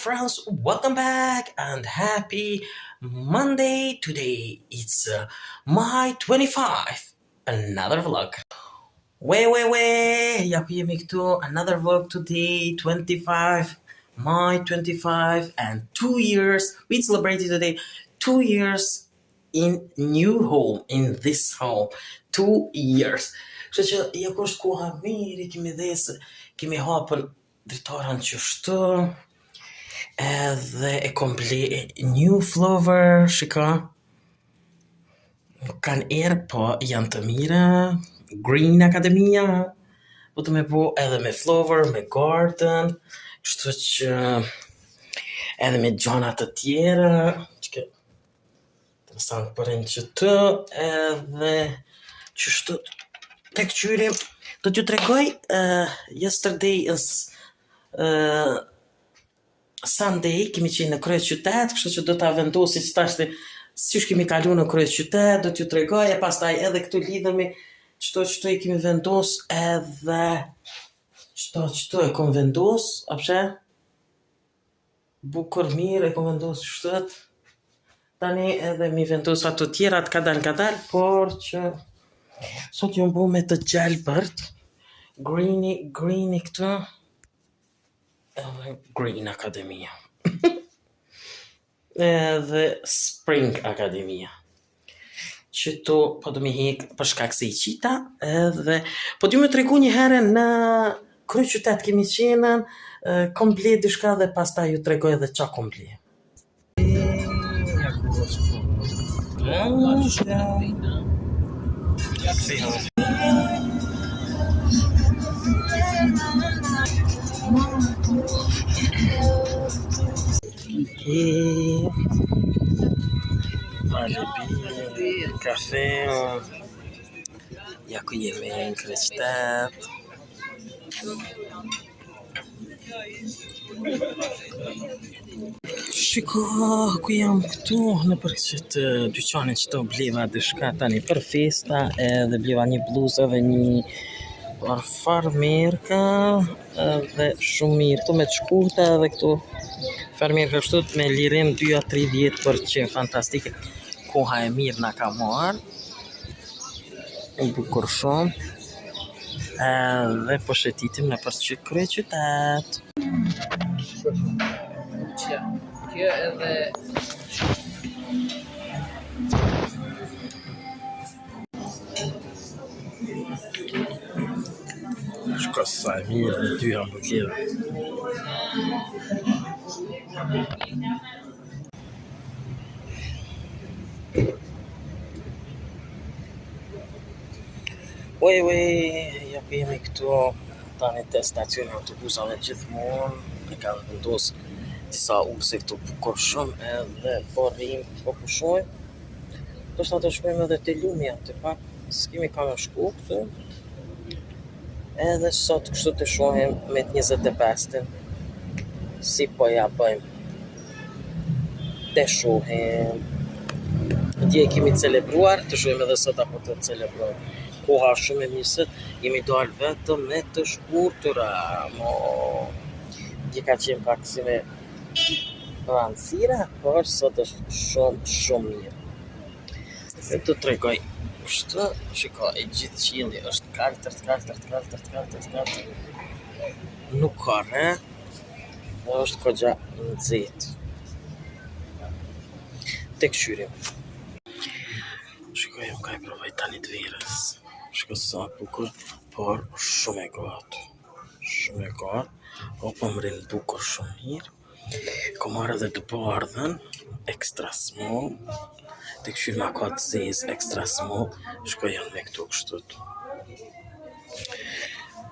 friends, welcome back and happy Monday. Today it's my 25, another vlog. Ja ku jemi këtu, another vlog today, 25, my 25 and 2 years. We celebrated today 2 years in new home, in this home. 2 years. Kështu që ja ku është koha mirë, kemi dhesë, kemi hapën dritaran qështu, edhe e komple new flower, shika. Nuk kanë erë, po janë të mira, Green Akademia, po të me po edhe me flower, me garden, kështu që edhe me gjana të tjera, që interesant përën që të, edhe qështu tek qyrim, do t'ju tregoj yesterday is Sunday, kemi qenë në kryes qytet, kështu që do ta vendosi që tashti si kemi kalu në kryes qytet, do t'ju tregoj, e pastaj edhe këtu lidhemi çto i kemi vendos, edhe çto e kom vendos, a pse? Bukur mirë e kom vendos shtet. Tani edhe mi vendos ato tjera të kadal, por që sot ju mbu me të gjelbërt, greeni këtu, edhe Green Akademia. Edhe Spring Akademia. Qëto po do mi hek për shkak se i qita, edhe po du me tregu një herë në kryes qytet kemi qenën, komplet dishka dhe pastaj ju tregoj edhe qa komplet. Kafe, ja ku jemi në kryes qytet. Shiko, ku jam këtu në për këtë dyqanin që të bleva dishka tani për festa, edhe bleva një bluzë dhe një parfar merka, edhe shumë mirë, këtu me të shkurta edhe këtu farmerka kështu me lirim 2-30%, fantastike, koha e mirë na ka marrë, e bukur shumë, edhe po shetitim në për që kryes qytet. Kjo edhe Shko sa e mirë në 2 hamburgera. Ja ku jemi këtu tani te stacioni autobusave gjithmonë, e ka vendos disa urse këtu bukur shumë, edhe po rrim, po pushojmë. Do shta të shkojmë edhe te lumi aty pak, s'kemi ka me shku këtu. Edhe sot kështu të shohim me 25-in, si po ja bëjmë. Të shohim. Dje kemi celebruar, të shohim edhe sot apo të celebrojmë. Koha shumë e mirësët, jemi dalë vetëm me të shkurtura, dje ka qenë pak si me pranësira, por sot është shumë mirë. E të tregoj, kështu, shiko, e gjithë qili është kaltërt, nuk ka re, dhe është kogja nxehtë. Tek qyrim. Shiko, jam ka i provoj tani të verës. Shiko sa bukur, por shumë e gatë. O po më rinë bukur shumë mirë. Ko marrë edhe të bardhen, extra small. Tek qyrma ka të zezë, extra small. Shiko janë me këtu kështut.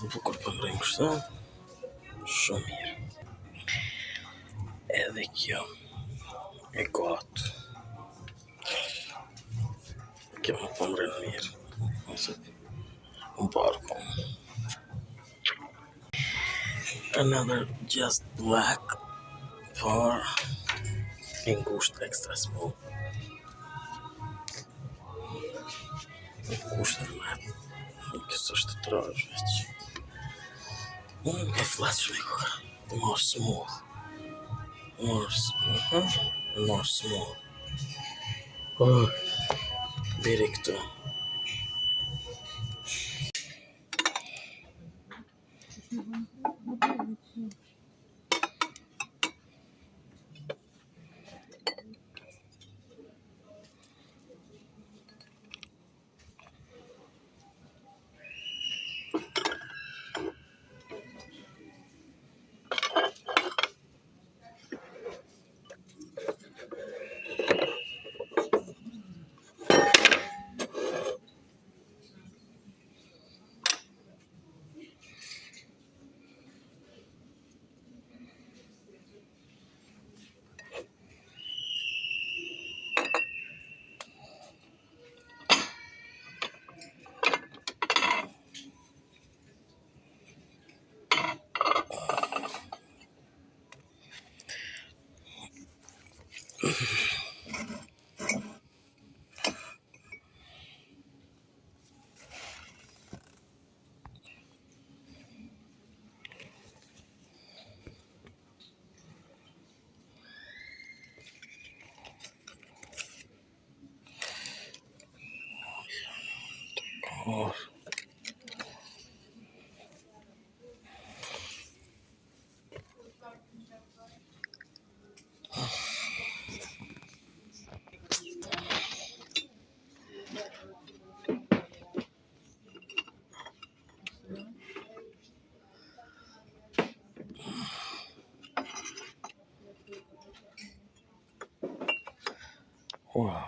Bukur po më rinë kështu. Shumë mirë. Edhe kjo e gatë. Kjo më po më rinë mirë. Another just black for ngusht extra small. Ngusht e më kësë është të trash veç. E flasë me koha, të marë small. Mars mo. Oh, biri këtu. Oh. Wow.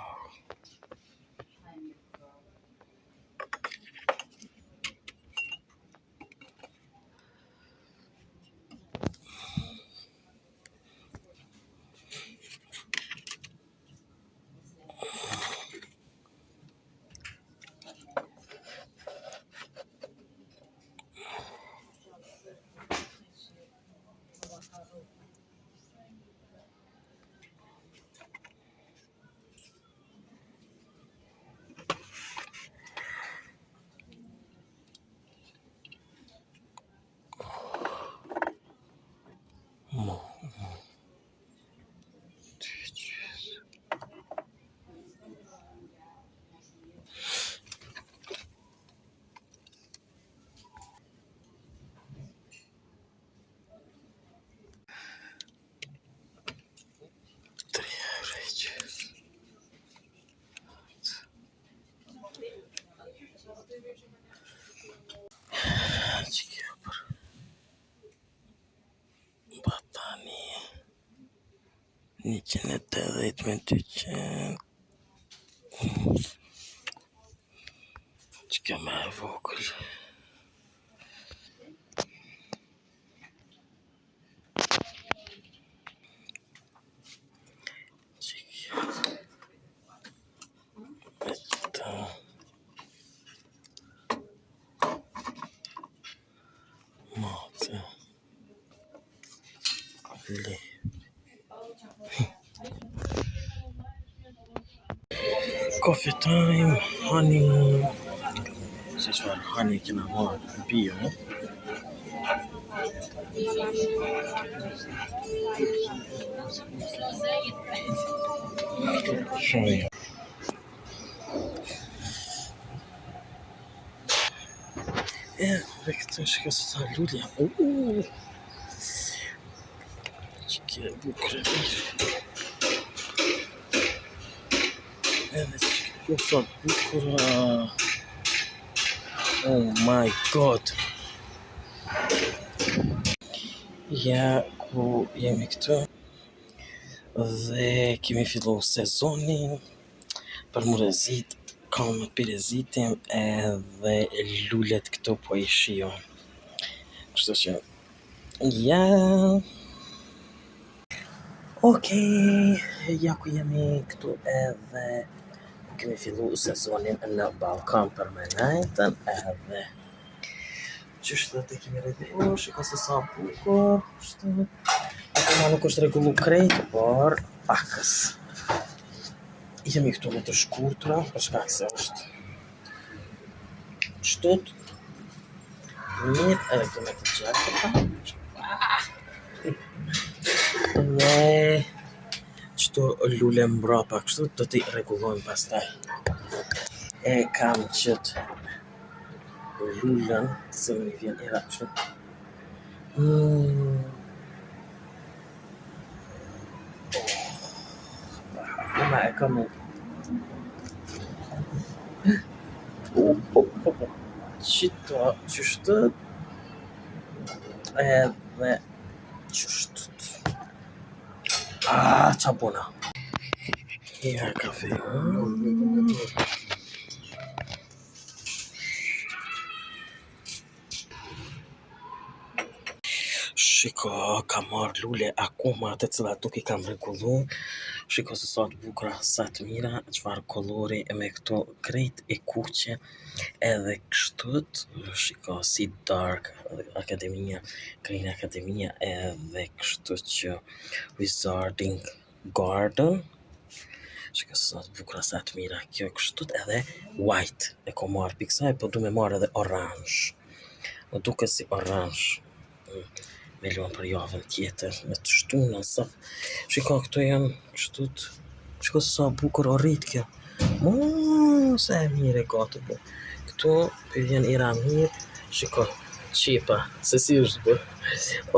Batani. 180 me 200. Që më e vogël. Mate. Le. Coffee time, honey. Se çfarë honey kena marrë bio. Shumë. Dhe këtë shka se ta lulja. Që kje bukur e mirë. Edhe që kjo sa bukur. Oh my god. Ja ku jemi këtu. Dhe kemi fillu sezonin për murezit. Kam pirezitim edhe lullet këtu po i shijon. Kështu që ja. Okej, ja ku jemi këtu edhe kemi fillu sezonin në Ballkan për me najtën edhe qështë dhe të kemi regu, shiko se sa bukur, kështu. Akoma nuk është regullu krejt, por pakës. Jemi këtu me të shkurtra, për shkak se është shtut. Mirë, edhe këtu me të gjakëta. Dhe qëto lule mbrapa kështu do t'i rregullojmë pastaj. E kam qëtë lullën, se më një vjen era kështu. Akoma e kam qëto qështët edhe qështët. Qa bona. Ja kafe. Shiko, kam marrë lule akoma të cilat nuk i kam rregullu. Shiko se sa të bukura, sa të mira, çfarë kollori me këto krejt e kuqe edhe kështut. Shiko si Dark Akademia, Green Akademia edhe kështu që Wizarding Garden. Shiko se sa të bukura, sa të mira. Kjo kështut edhe white e ko marrë piksaj, po du me marrë edhe orange. Më duke si orange. Me luan për javën tjetër, me të shtunën sa. Shiko, këto janë kështut. Shiko sa bukur o rrit kjo. Se e mire gati po. Këto për vjen era mirë. Shiko, qipa, se si është bë.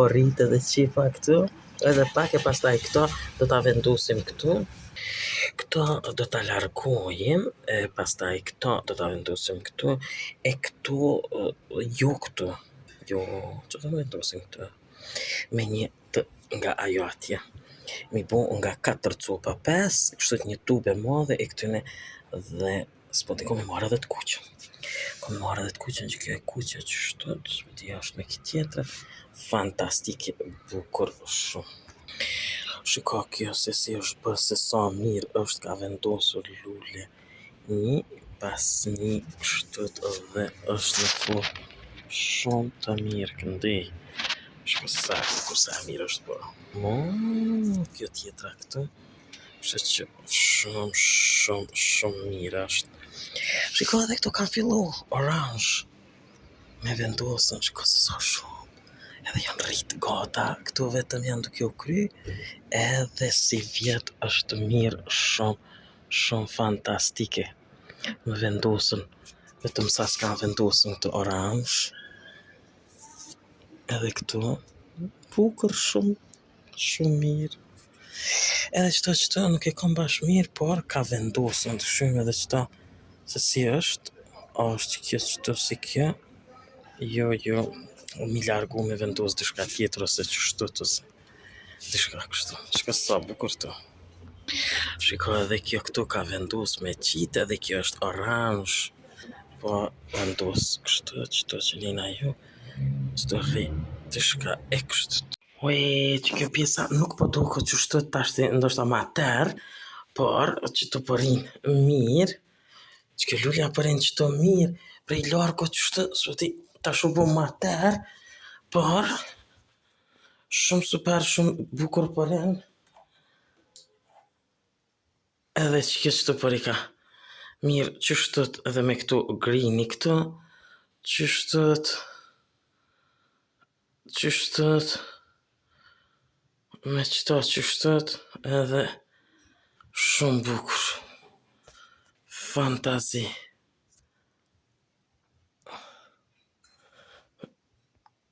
O rrit edhe qipa këtu. Edhe pak e pastaj këto do t'a vendosim këtu. Këto do t'a largojim, e pastaj këto do t'a vendosim këtu. E këto, jo këtu. Jo, që të vendosim këtu. Me një të nga ajo atje. Mi bo nga 4 copa 5, kështu një tube madhe e këtyne dhe s'po t'i kom e marrë edhe të kuqën. Kom marrë edhe të kuqën që kjo e kuqë që shtët, t'i ashtë me këtë tjetër, fantastike, bukur shumë. Shiko kjo se si është bërë, se sa mirë është ka vendosur lule. Një pas një kështët dhe është në formë shumë të mirë këndej. Shko sa mirë është bërë. Kjo tjetra këtu. Shë që shumë mirë është. Shiko edhe këto kanë fillu orange. Me vendosën, shiko se sa shumë. Edhe janë rritë gata. Këtu vetëm janë duke u kry. Edhe si vjetë është mirë shumë fantastike. Me vendosën. Vetëm sa s'kanë vendosën këtë orange. Edhe këtu, bukur shumë mirë. Edhe qëto nuk e kam bash mirë, por ka vendosën të shumë edhe qëta se si është kjo qëto si kjo. Jo, mi largu me vendosë dishka tjetër ose qështut ose dishka kështu. Shka sa bukur të. Shiko edhe kjo këtu ka vendosë me qitë edhe kjo është orange. Po vendosë kështu qëto që lina ju. Qëto rri të shka e kështët. Që kjo pjesa nuk po do këtë që shtët tashti ndoshta ma tërë, por që të përin mirë, që kjo lullja përin që të mirë, prej largo që shtët, së ti ta shubu ma tërë, por shumë super, shumë bukur përin, edhe që kjo që të përi ka mirë që shtët edhe me këtu greeni këtu, që shtët, me qëta që shtët edhe shumë bukur. Fantazi.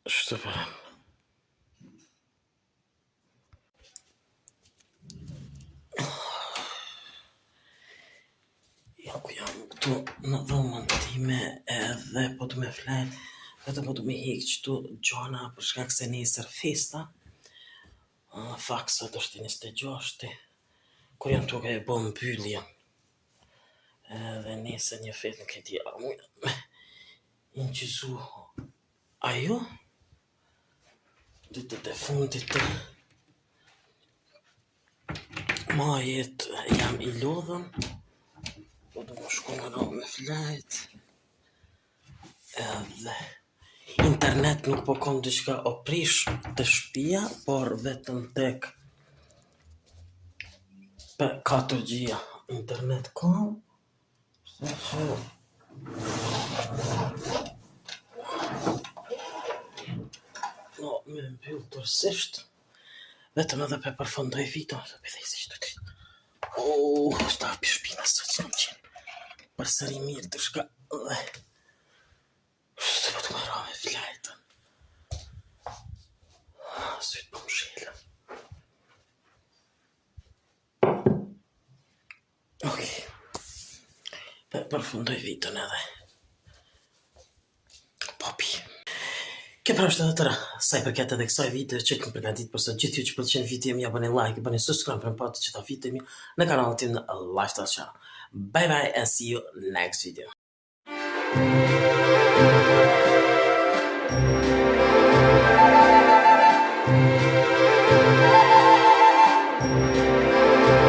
Shtë përëm. Ja ku jam këtu në dhomën time edhe po të me flet, vetëm po të me hik qëtu gjona për shkak se nesër festa. Faksa është 26, kur janë tuke e bo mbyllje. Edhe nesër një fet nuk e di a mujnë me inqizu ajo. Ditët e fundit të majit jam i lodhën, po do më shku në ro me flajt. Edhe internet nuk po kom diçka oprish të shtëpia, por vetëm tek 4G internet kom. Me mbyll tërsisht. Vetëm edhe pe përfundoj viton, pe thej si qëtë të. Sta hapi shpina së që në qenë. Përsëri mirë të shka. Shtë për të më ra me flajtën. Sytë për më shilën. Ok. Pe përfundoj vitën edhe. Papi. Kjo pra është edhe tëra, sa i përket edhe kësaj video që këm përgatit përse gjithë ju që pëlqen video mi, ja bëni like, bëni subscribe për më patë që ta video mi në kanalin tim në Lifestyle Channel. Bye bye and see you next video.